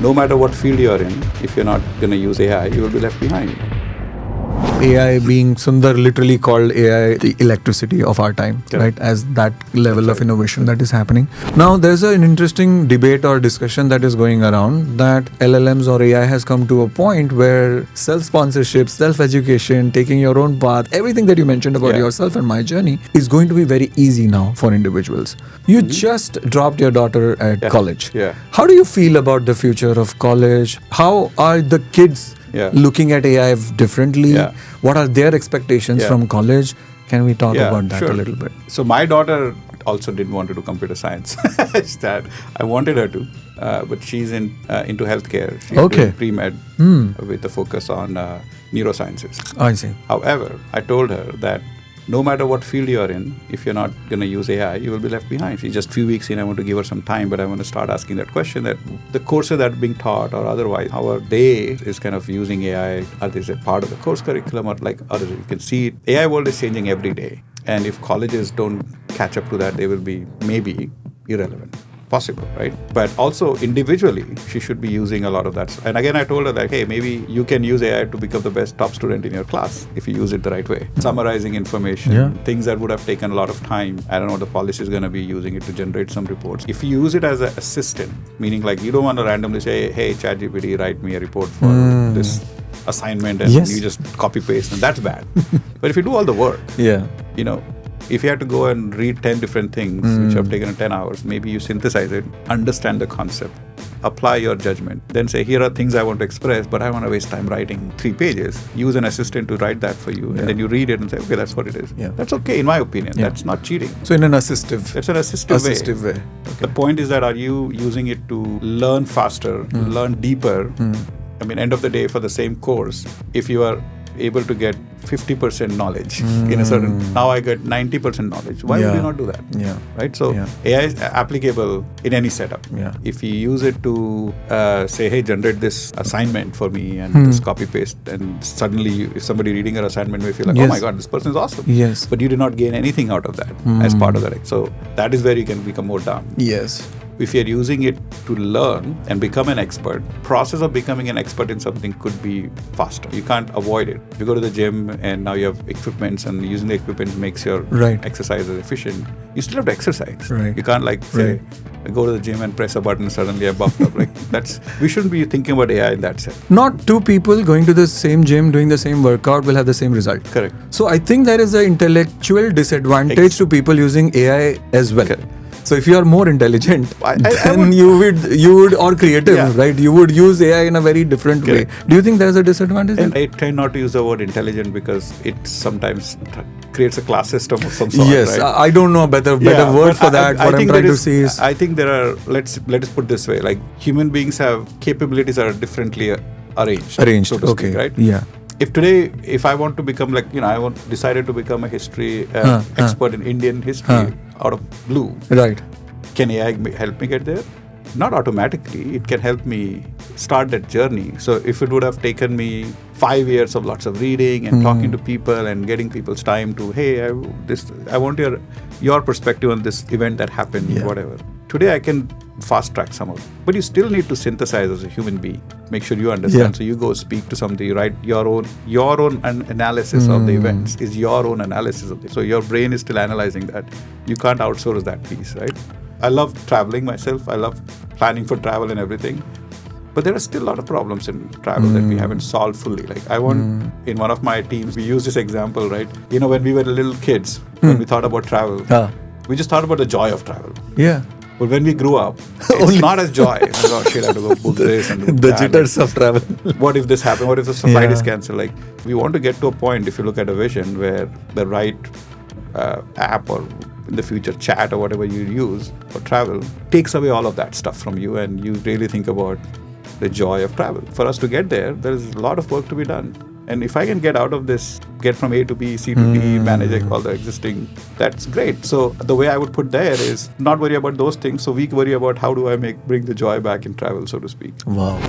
no matter what field you're in, if you're not going to use AI, you will be left behind. AI being Sundar literally called AI the electricity of our time, Correct. right? As that level of innovation that is happening. Now, there's an interesting debate or discussion that is going around that LLMs or AI has come to a point where self-sponsorship, self-education, taking your own path, everything that you mentioned about yourself and my journey is going to be very easy now for individuals. You just dropped your daughter at college. Yeah. How do you feel about the future of college? How are the kids looking at AI differently? What are their expectations from college? Can we talk about that a little bit? So my daughter also didn't want to do computer science. I wanted her to, but she's into healthcare. She's doing pre-med with a focus on neurosciences. I see. However, I told her that no matter what field you're in, if you're not going to use AI, you will be left behind. She's just a few weeks in, I want to give her some time, but I want to start asking that question that the courses that are being taught or otherwise, how are they is kind of using AI? Are they a part of the course curriculum or like others? You can see AI world is changing every day. And if colleges don't catch up to that, they will be maybe irrelevant. Possible, right? But also individually, she should be using a lot of that. And again, I told her that, hey, maybe you can use AI to become the best top student in your class if you use it the right way. Summarizing information, things that would have taken a lot of time. I don't know what the policy is going to be, using it to generate some reports. If you use it as an assistant, meaning like you don't want to randomly say, hey, ChatGPT, write me a report for this assignment, and you just copy paste, and that's bad. But if you do all the work, you know, if you had to go and read 10 different things, which have taken 10 hours, maybe you synthesize it, understand the concept, apply your judgment, then say, here are things I want to express, but I want to waste time writing 3 pages. Use an assistant to write that for you. And then you read it and say, okay, that's what it is. That's okay, in my opinion. That's not cheating. So in an assistive. It's an assistive way. The point is that, are you using it to learn faster, learn deeper? I mean, end of the day, for the same course, if you are able to get 50% knowledge in a certain, now I get 90% knowledge. Why would you not do that? Right? So AI is applicable in any setup. If you use it to say, hey, generate this assignment for me and just copy paste, and suddenly if somebody reading your assignment may feel like, oh my God, this person is awesome. But you did not gain anything out of that as part of that. So that is where you can become more dumb. If you're using it to learn and become an expert, process of becoming an expert in something could be faster. You can't avoid it. If you go to the gym and now you have equipments, and using the equipment makes your exercises efficient, you still have to exercise. You can't like say, go to the gym and press a button and suddenly I'm buffed up. Like we shouldn't be thinking about AI in that sense. Not two people going to the same gym, doing the same workout will have the same result. Correct. So I think there is an intellectual disadvantage to people using AI as well. Correct. So if you are more intelligent, then you would or creative, right? You would use AI in a very different way. Do you think there is a disadvantage? And I try not to use the word intelligent because it sometimes creates a class system of some sort. Yes, right? I don't know a better word for that. What I'm trying to say is, I think there are. Let us put this way: like human beings have capabilities that are differently arranged. So to speak, right? If I want to become decided to become a history expert in Indian history out of blue, can AI help me get there? Not automatically. It can help me start that journey. So if it would have taken me 5 years of lots of reading and talking to people and getting people's time to, hey, I want your perspective on this event that happened, whatever. Today I can fast track some of it. But you still need to synthesize as a human being. Make sure you understand. So you go speak to somebody, you write your own analysis of the events is your own analysis of it. So your brain is still analyzing that. You can't outsource that piece, right? I love traveling myself. I love planning for travel and everything. But there are still a lot of problems in travel that we haven't solved fully. Like in one of my teams, we use this example, right? You know, when we were little kids, when we thought about travel, we just thought about the joy of travel. But when we grew up, it's not as joy. Oh shit, I have to go book this and the jitters of travel. What if this happened? What if the flight is cancelled? Like, we want to get to a point, if you look at a vision, where the right app or in the future chat or whatever you use for travel takes away all of that stuff from you, and you really think about the joy of travel. For us to get there, there is a lot of work to be done. And if I can get out of this, get from A to B, C to D, manage all the existing, that's great. So the way I would put there is not worry about those things. So we worry about how do I bring the joy back in travel, so to speak. Wow.